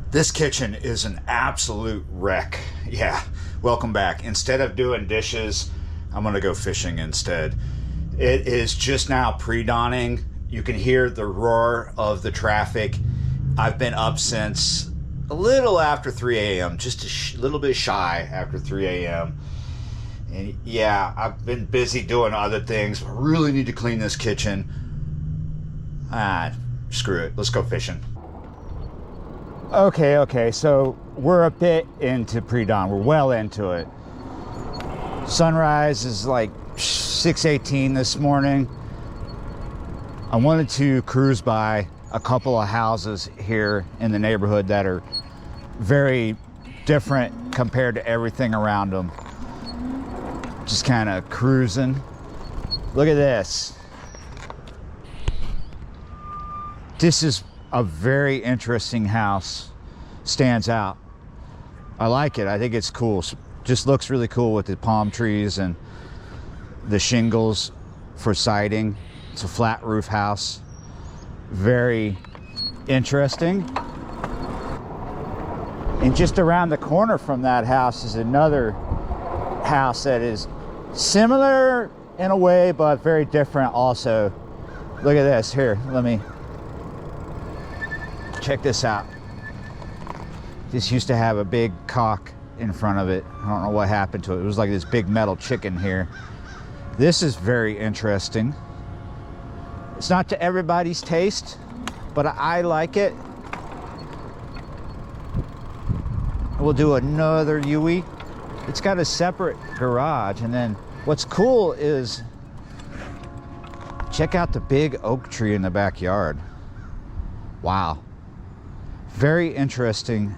This kitchen is an absolute wreck. Yeah, welcome back. Instead of doing dishes, I'm gonna go fishing instead. It is just now pre-dawning. You can hear the roar of the traffic. I've been up since a little after 3 a.m., just a little bit shy after 3 a.m. And yeah, I've been busy doing other things. I really need to clean this kitchen. Screw it, let's go fishing. Okay, so we're a bit into pre-dawn. We're well into it. Sunrise is like 6:18 this morning. I wanted to cruise by a couple of houses here in the neighborhood that are very different compared to everything around them. Just kind of cruising. Look at this. This is a very interesting house. Stands out. I like it. I think it's cool. Just looks really cool with the palm trees and the shingles for siding. It's a flat roof house. Very interesting. And just around the corner from that house is another house that is similar in a way, but very different also. Look at this. Here, let me check this out. This used to have a big cock in front of it. I don't know what happened to it. It was like this big metal chicken here. This is very interesting. It's not to everybody's taste, but I like it. We'll do another Yui. It's got a separate garage, and then what's cool is check out the big oak tree in the backyard. Wow. Very interesting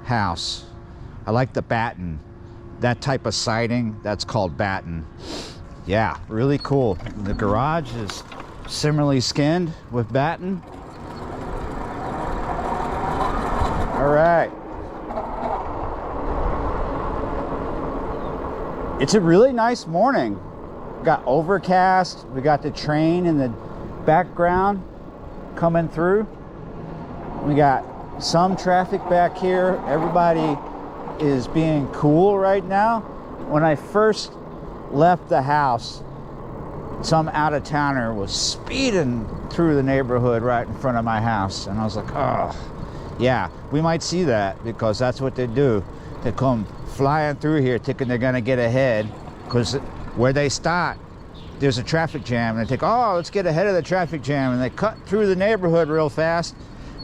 house. I like the batten. That type of siding, that's called batten. Yeah, really cool. The garage is similarly skinned with batten. All right. It's a really nice morning. Got overcast. We got the train in the background coming through. We got some traffic back here. Everybody is being cool right now. When I first left the house, some out-of-towner was speeding through the neighborhood right in front of my house, and I was like, oh yeah, we might see that, because that's what they do. They come flying through here thinking they're gonna get ahead, because where they start there's a traffic jam, and they think, oh, let's get ahead of the traffic jam, and they cut through the neighborhood real fast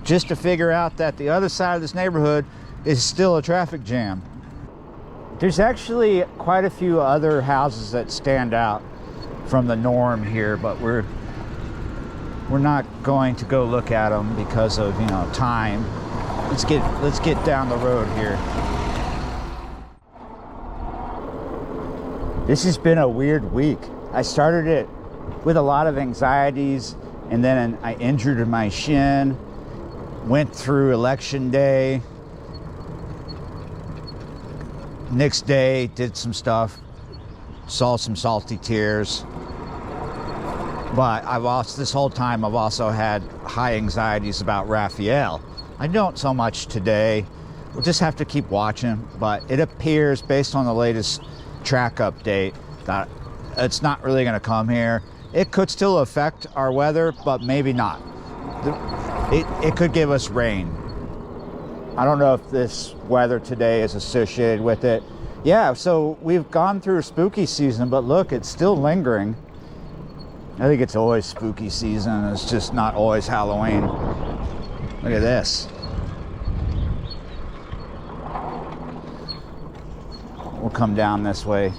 just to figure out that the other side of this neighborhood is still a traffic jam. There's actually quite a few other houses that stand out from the norm here, but we're not going to go look at them because of, time. Let's get down the road here. This has been a weird week. I started it with a lot of anxieties, and then I injured my shin. Went through election day. Next day, did some stuff. Saw some salty tears. But this whole time, I've also had high anxieties about Raphael. I don't so much today. We'll just have to keep watching. But it appears, based on the latest track update, that it's not really going to come here. It could still affect our weather, but maybe not. It could give us rain. I don't know if this weather today is associated with it. Yeah, so we've gone through spooky season, but look, it's still lingering. I think it's always spooky season. It's just not always Halloween. Look at this. We'll come down this way.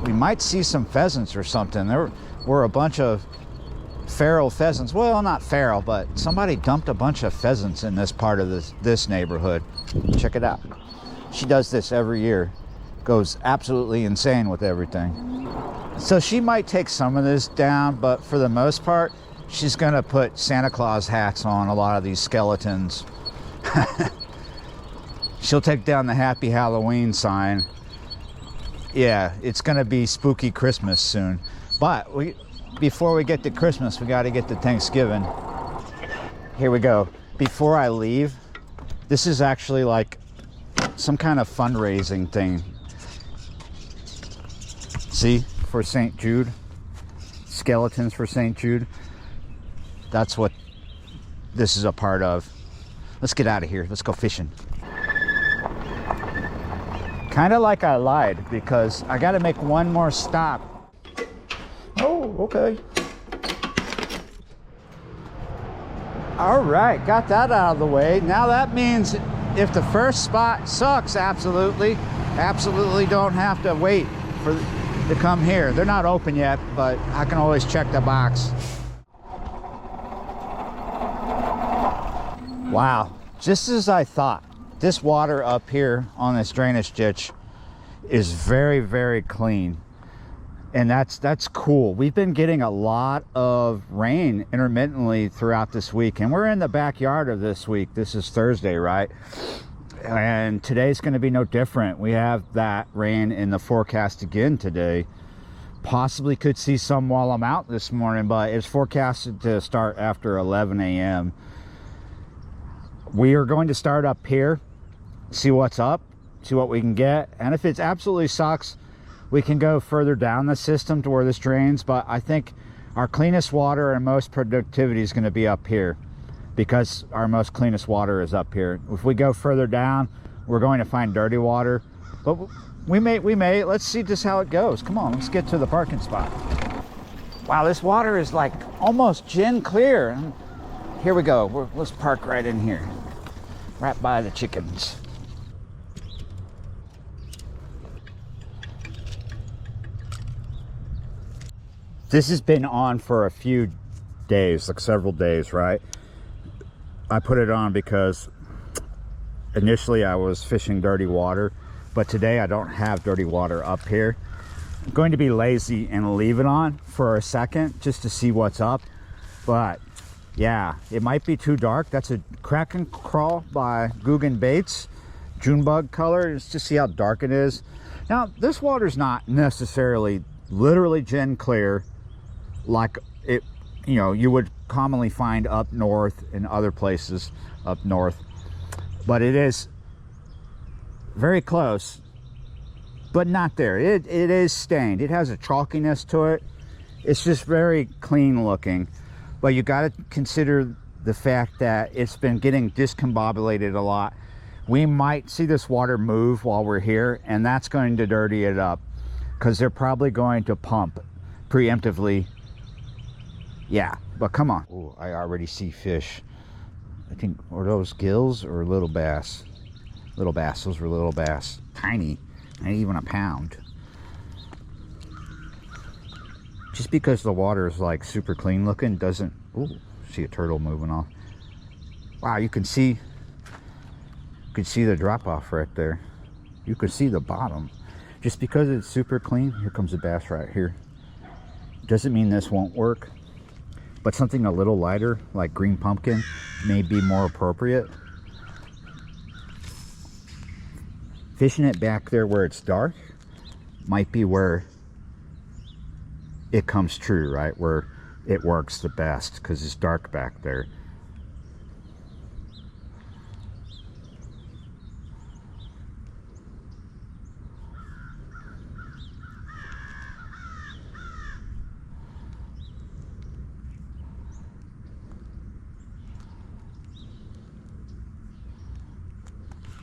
We might see some pheasants or something. There were a bunch of feral pheasants. Well, not feral, but somebody dumped a bunch of pheasants in this part of this neighborhood. Check it out. She does this every year. Goes absolutely insane with everything. So she might take some of this down, but for the most part, she's gonna put Santa Claus hats on a lot of these skeletons. She'll take down the Happy Halloween sign. Yeah, it's gonna be spooky Christmas soon. But before we get to Christmas, we gotta get to Thanksgiving. Here we go. Before I leave, This is actually like some kind of fundraising thing. See, for St. Jude, skeletons for St. Jude. That's what this is a part of. Let's get out of here. Let's go fishing. Kind of like I lied, because I got to make one more stop. Oh, okay. All right, got that out of the way. Now that means if the first spot sucks, absolutely don't have to wait to come here. They're not open yet, but I can always check the box. Wow, just as I thought, this water up here on this drainage ditch is very, very clean. And that's cool. We've been getting a lot of rain intermittently throughout this week, and we're in the backyard of this week. This is Thursday, right? And today's going to be no different. We have that rain in the forecast again today. Possibly could see some while I'm out this morning, but it's forecasted to start after 11 a.m. We are going to start up here, see what's up, see what we can get, and if it absolutely sucks, we can go further down the system to where this drains. But I think our cleanest water and most productivity is going to be up here, because our most cleanest water is up here. If we go further down, we're going to find dirty water, but we may. Let's see just how it goes. Come on, let's get to the parking spot. Wow, this water is like almost gin clear. Here we go. Let's park right in here, right by the chickens. This has been on for a few days, like several days, right? I put it on because initially I was fishing dirty water, but today I don't have dirty water up here. I'm going to be lazy and leave it on for a second just to see what's up. But yeah, it might be too dark. That's a Crack and Crawl by Guggen Baits, Junebug color. Just to see how dark it is. Now, this water's not necessarily literally gin clear like it, you know, you would commonly find up north and other places up north, but it is very close, but not there. It is stained. It has a chalkiness to it. It's just very clean looking, but you got to consider the fact that it's been getting discombobulated a lot. We might see this water move while we're here, and that's going to dirty it up, because they're probably going to pump preemptively. Yeah, but come on. Oh, I already see fish. I think, are those gills or little bass? Little bass. Those were little bass. Tiny. Not even a pound. Just because the water is like super clean looking doesn't... Ooh, see a turtle moving off. Wow, you can see the drop off right there. You can see the bottom. Just because it's super clean, here comes a bass right here. Doesn't mean this won't work, but something a little lighter, like green pumpkin, may be more appropriate. Fishing it back there where it's dark might be where it comes true, right? Where it works the best, because it's dark back there.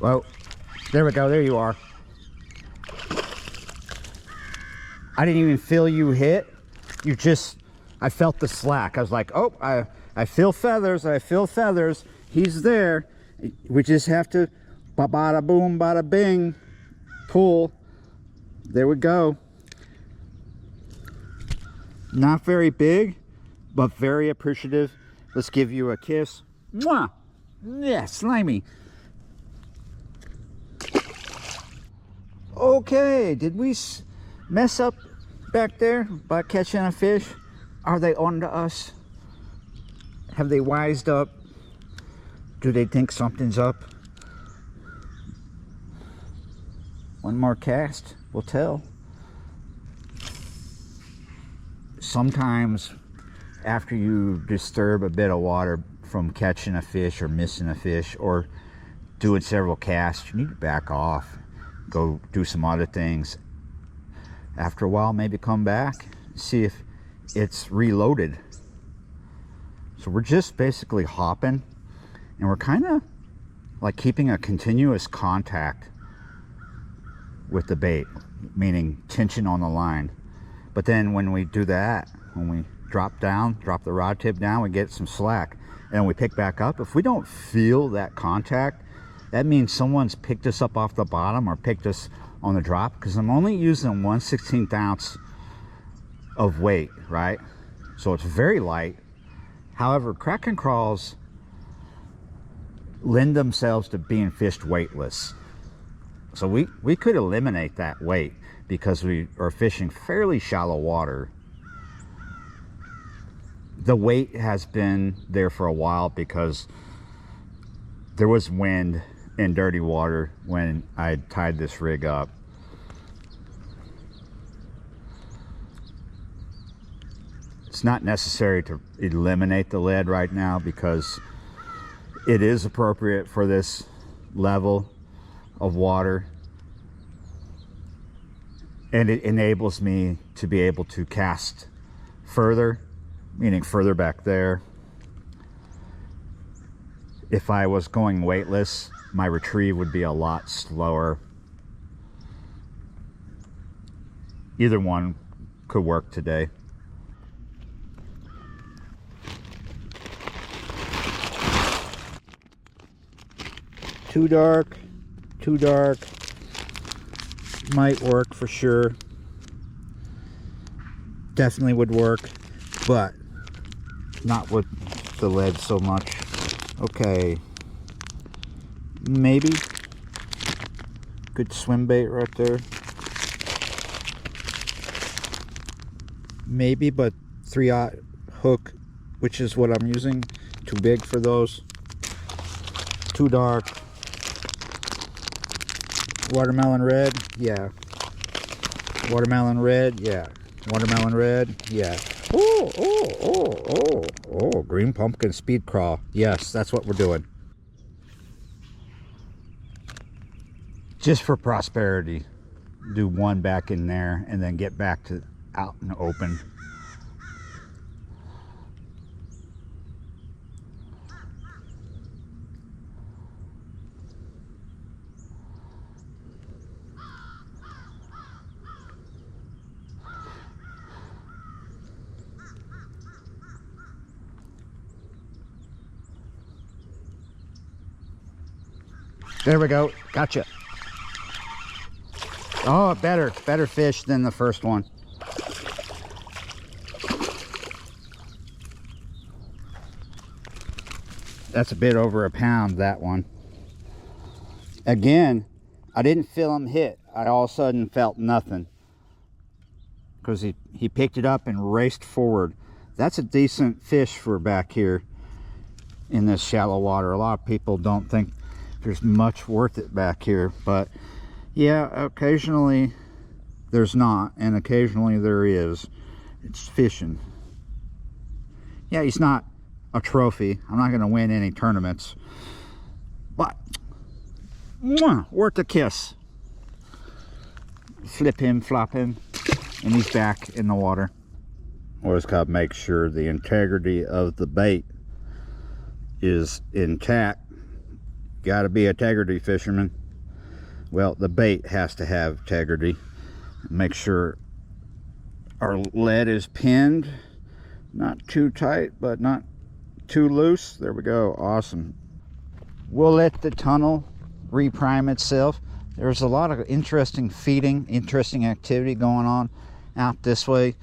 Well, there we go. There you are. I didn't even feel you hit. You just, I felt the slack. I was like, oh, I feel feathers. I feel feathers. He's there. We just have to bada boom, bada bing, pull. There we go. Not very big, but very appreciative. Let's give you a kiss. Mwah! Yeah, slimy. Okay, did we mess up back there by catching a fish? Are they on to us? Have they wised up? Do they think something's up? One more cast will tell. Sometimes after you disturb a bit of water from catching a fish or missing a fish or doing several casts, you need to back off, go do some other things. After a while, maybe come back, see if it's reloaded. So we're just basically hopping, and we're kind of like keeping a continuous contact with the bait, meaning tension on the line. But then when we do that, when we drop the rod tip down, we get some slack, and we pick back up. If we don't feel that contact, that means someone's picked us up off the bottom or picked us on the drop, because I'm only using 1/16 ounce of weight, right? So it's very light. However, crack and crawls lend themselves to being fished weightless. So we could eliminate that weight because we are fishing fairly shallow water. The weight has been there for a while because there was wind and dirty water when I tied this rig up. It's not necessary to eliminate the lead right now because it is appropriate for this level of water, and it enables me to be able to cast further, meaning further back there. If I was going weightless, my retrieve would be a lot slower. Either one could work today. Too dark, too dark. Might work for sure. Definitely would work, but not with the lead so much. Okay, maybe. Good swim bait right there. Maybe, but 3/0 hook, which is what I'm using. Too big for those. Too dark. Watermelon red, yeah. Watermelon red, yeah. Watermelon red, yeah. Oh, green pumpkin speed crawl. Yes, that's what we're doing. Just for prosperity, do one back in there and then get back to out in the open. There we go. Gotcha. Oh, better fish than the first one. That's a bit over a pound, that one. Again, I didn't feel him hit. I all of a sudden felt nothing because he picked it up and raced forward. That's a decent fish for back here in this shallow water. A lot of people don't think there's much worth it back here, but yeah, occasionally there's not, and occasionally there is. It's fishing. Yeah, he's not a trophy. I'm not going to win any tournaments, but worth a kiss. Flip him, flop him, and he's back in the water. Always got to make sure the integrity of the bait is intact. Got to be integrity fisherman. Well, the bait has to have integrity. Make sure our lead is pinned, not too tight but not too loose. There we go. Awesome. We'll let the tunnel reprime itself. There's a lot of interesting feeding, interesting activity going on out this way.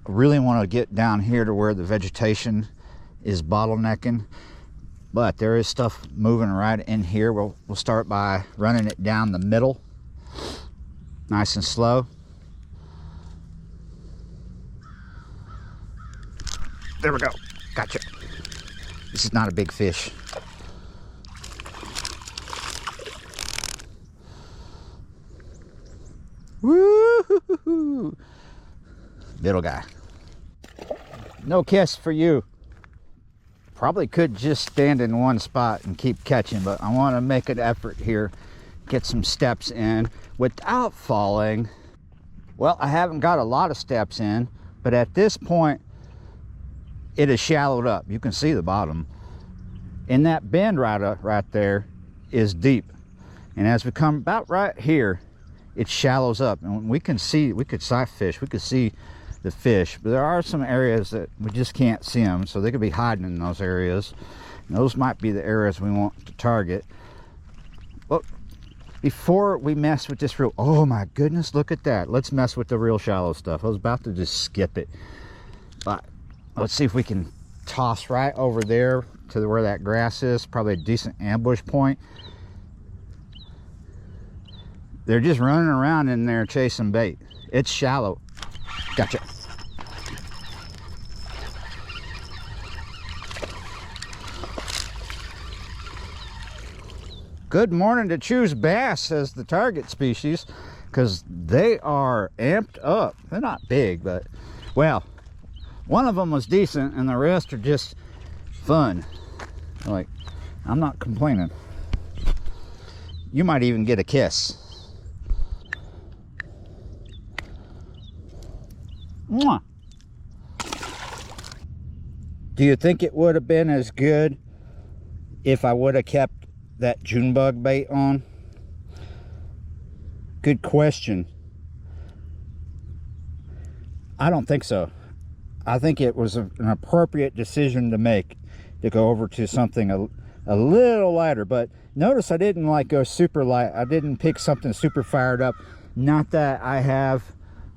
I really want to get down here to where the vegetation is bottlenecking, but there is stuff moving right in here. We'll start by running it down the middle, nice and slow. There we go. Gotcha. This is not a big fish. Woo-hoo-hoo-hoo. Little guy. No kiss for you. Probably could just stand in one spot and keep catching, but I want to make an effort here, get some steps in without falling. Well, I haven't got a lot of steps in, but at this point it is shallowed up. You can see the bottom, and that bend right there is deep, and as we come about right here, it shallows up, and we could sight fish, we could see the fish, but there are some areas that we just can't see them, so they could be hiding in those areas, and those might be the areas we want to target. Well, before we mess with this real, oh my goodness, look at that. Let's mess with the real shallow stuff. I was about to just skip it, but let's see if we can toss right over there to where that grass is. Probably a decent ambush point. They're just running around in there chasing bait. It's shallow. Gotcha. Good morning to choose bass as the target species, because they are amped up. They're not big, but, well, one of them was decent and the rest are just fun. Like, I'm not complaining. You might even get a kiss. Mwah. Do you think it would have been as good if I would have kept that June bug bait on? Good question. I don't think so. I think it was an appropriate decision to make, to go over to something a little lighter. But notice I didn't like go super light. I didn't pick something super fired up. Not that I have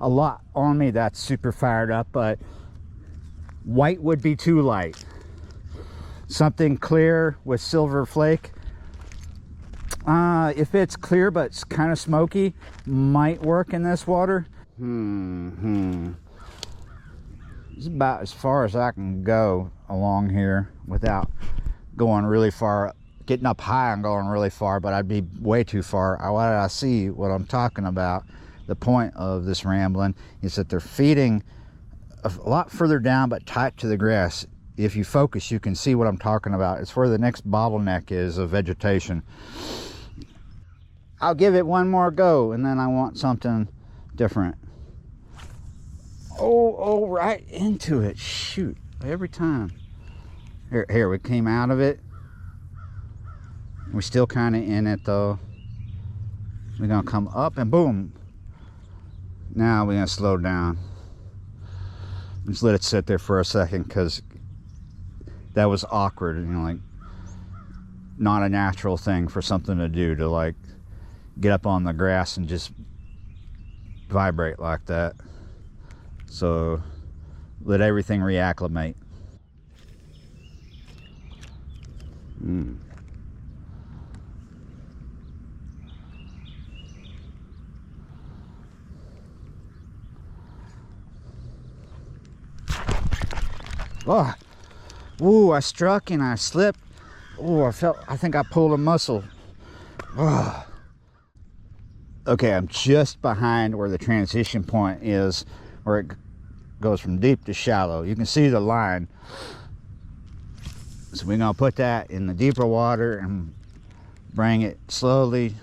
a lot on me that's super fired up, but white would be too light. Something clear with silver flake, if it's clear but it's kind of smoky, might work in this water. It's about as far as I can go along here without going really far, getting up high and going really far, but I'd be way too far. What I see, what I'm talking about, the point of this rambling is that they're feeding a lot further down but tight to the grass. If you focus, you can see what I'm talking about. It's where the next bottleneck is of vegetation. I'll give it one more go, and then I want something different. Oh, right into it. Shoot, every time. Here, we came out of it. We're still kind of in it though. We're gonna come up and boom. Now we're gonna slow down. Just let it sit there for a second, because that was awkward, you know, like not a natural thing for something to do, to like get up on the grass and just vibrate like that. So let everything reacclimate. Oh, ooh, I struck and I slipped. Oh, I think I pulled a muscle. Oh. Okay, I'm just behind where the transition point is, where it goes from deep to shallow. You can see the line. So we're gonna put that in the deeper water and bring it slowly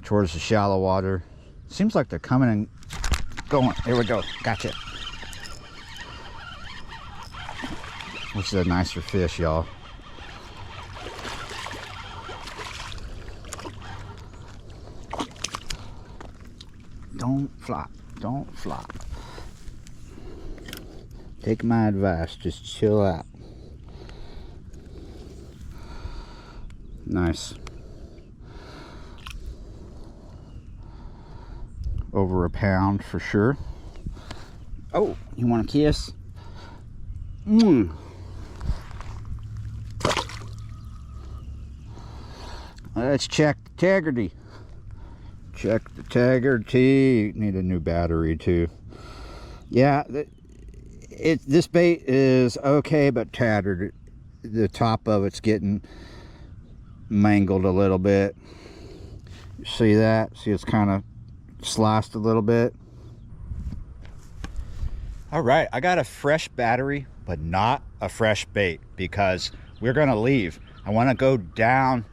towards the shallow water. Seems like they're coming and going. Here we go, gotcha. Which is a nicer fish, y'all. Don't flop, don't flop. Take my advice, just chill out. Nice. Over a pound for sure. Oh, you want a kiss? Let's check the integrity. Check the integrity. Need a new battery too. Yeah, this bait is okay, but tattered. The top of it's getting mangled a little bit. See that? See, it's kind of sliced a little bit. All right, I got a fresh battery, but not a fresh bait, because we're gonna leave. I wanna go down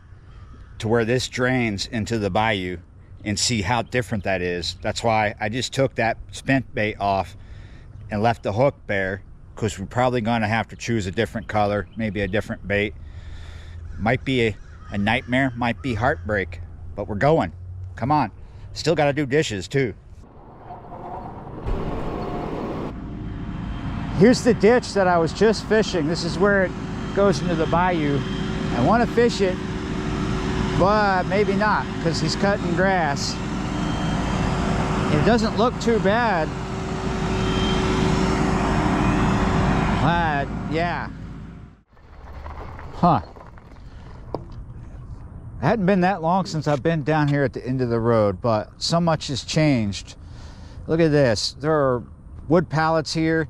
to where this drains into the bayou and see how different that is. That's why I just took that spent bait off and left the hook bare, because we're probably gonna have to choose a different color, maybe a different bait. Might be a nightmare, might be heartbreak, but we're going. Come on. Still gotta do dishes too. Here's the ditch that I was just fishing. This is where it goes into the bayou. I want to fish it, but maybe not, because he's cutting grass. It doesn't look too bad. But yeah. Huh. It hadn't been that long since I've been down here at the end of the road, but so much has changed. Look at this. There are wood pallets here.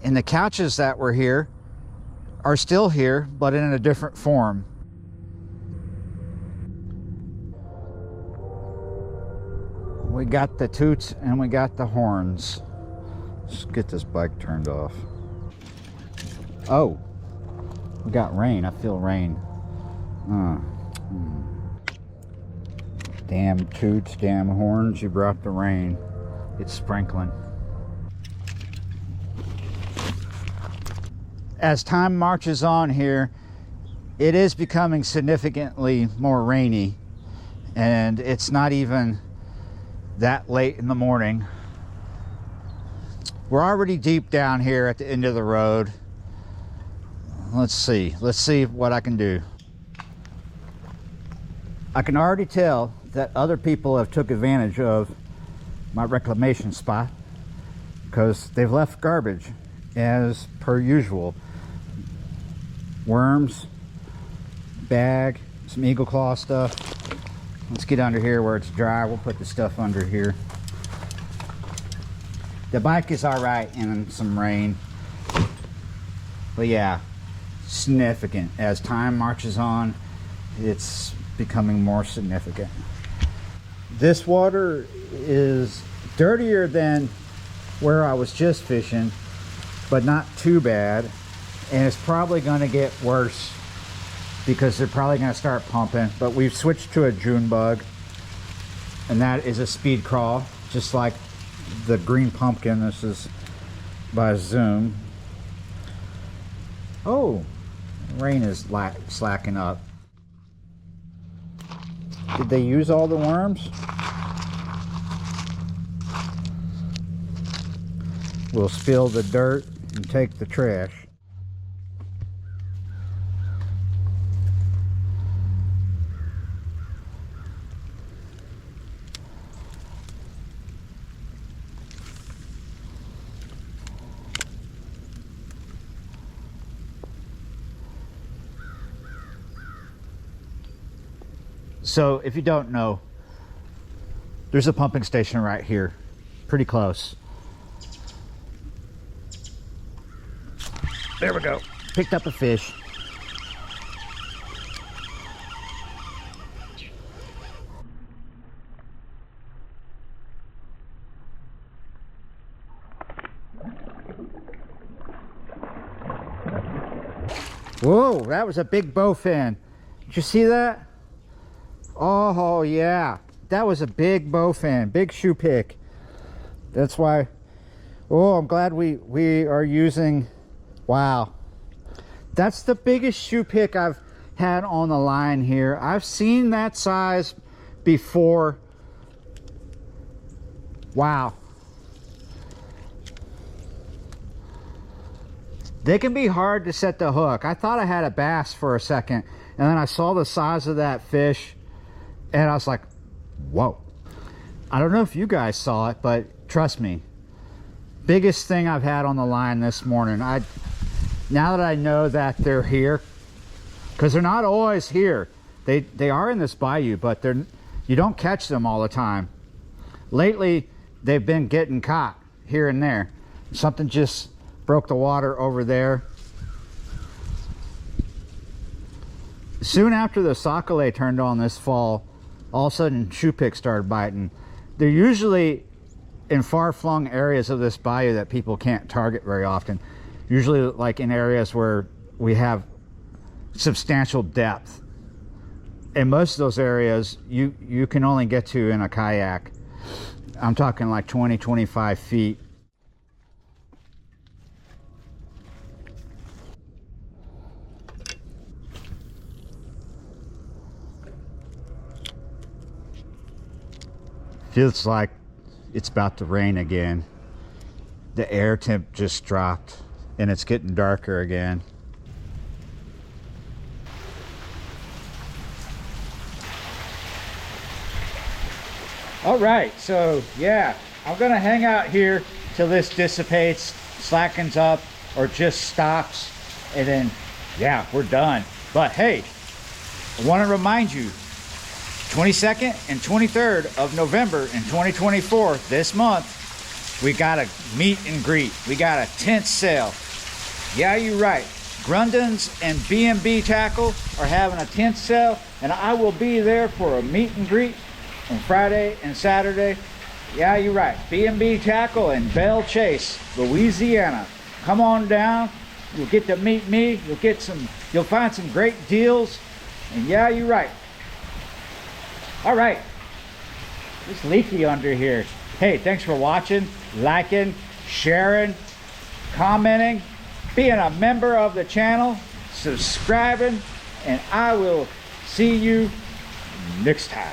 And the couches that were here are still here, but in a different form. We got the toots and we got the horns. Let's get this bike turned off. Oh, we got rain. I feel rain. Damn toots, damn horns, you brought the rain. It's sprinkling. As time marches on here, it is becoming significantly more rainy, and it's not even that late in the morning. We're already deep down here at the end of the road. Let's see what I can do. I can already tell that other people have took advantage of my reclamation spot, because they've left garbage as per usual. Worms, bag, some eagle claw stuff. Let's get under here where it's dry. We'll put the stuff under here. The bike is all right in some rain, but yeah, significant. As time marches on, it's becoming more significant. This water is dirtier than where I was just fishing, but not too bad. And it's probably going to get worse, because they're probably going to start pumping. But we've switched to a June bug, and that is a speed crawl, just like the green pumpkin. This is by Zoom. Oh, rain is slacking up. Did they use all the worms? We'll spill the dirt and take the trash. So if you don't know, there's a pumping station right here, pretty close. There we go. Picked up a fish. Whoa, that was a big bowfin. Did you see that? Oh yeah, that was a big bowfin, big shoe pick. That's why. Oh, I'm glad we are using. Wow, that's the biggest shoe pick I've had on the line here. I've seen that size before. Wow. They can be hard to set the hook. I thought I had a bass for a second, and then I saw the size of that fish, and I was like, whoa. I don't know if you guys saw it, but trust me, biggest thing I've had on the line this morning. Now that I know that they're here, because they're not always here. They are in this bayou, but you don't catch them all the time. Lately, they've been getting caught here and there. Something just broke the water over there. Soon after the sockeye turned on this fall, all of a sudden shoe picks started biting. They're usually in far-flung areas of this bayou that people can't target very often, usually like in areas where we have substantial depth. And most of those areas you can only get to in a kayak. I'm talking like 20-25 feet. Feels like it's about to rain again. The air temp just dropped and it's getting darker again. All right, so yeah, I'm gonna hang out here till this dissipates, slackens up, or just stops, and then yeah, we're done. But hey, I want to remind you, 22nd and 23rd of November in 2024, this month, we got a meet and greet. We got a tent sale. Yeah, you're right. Grundon's and B&B Tackle are having a tent sale, and I will be there for a meet and greet on Friday and Saturday. Yeah, you're right. B&B Tackle in Belle Chasse, Louisiana. Come on down. You'll get to meet me. You'll find some great deals. And yeah, you're right. All right. It's leaky under here. Hey, thanks for watching, liking, sharing, commenting, being a member of the channel, subscribing, and I will see you next time.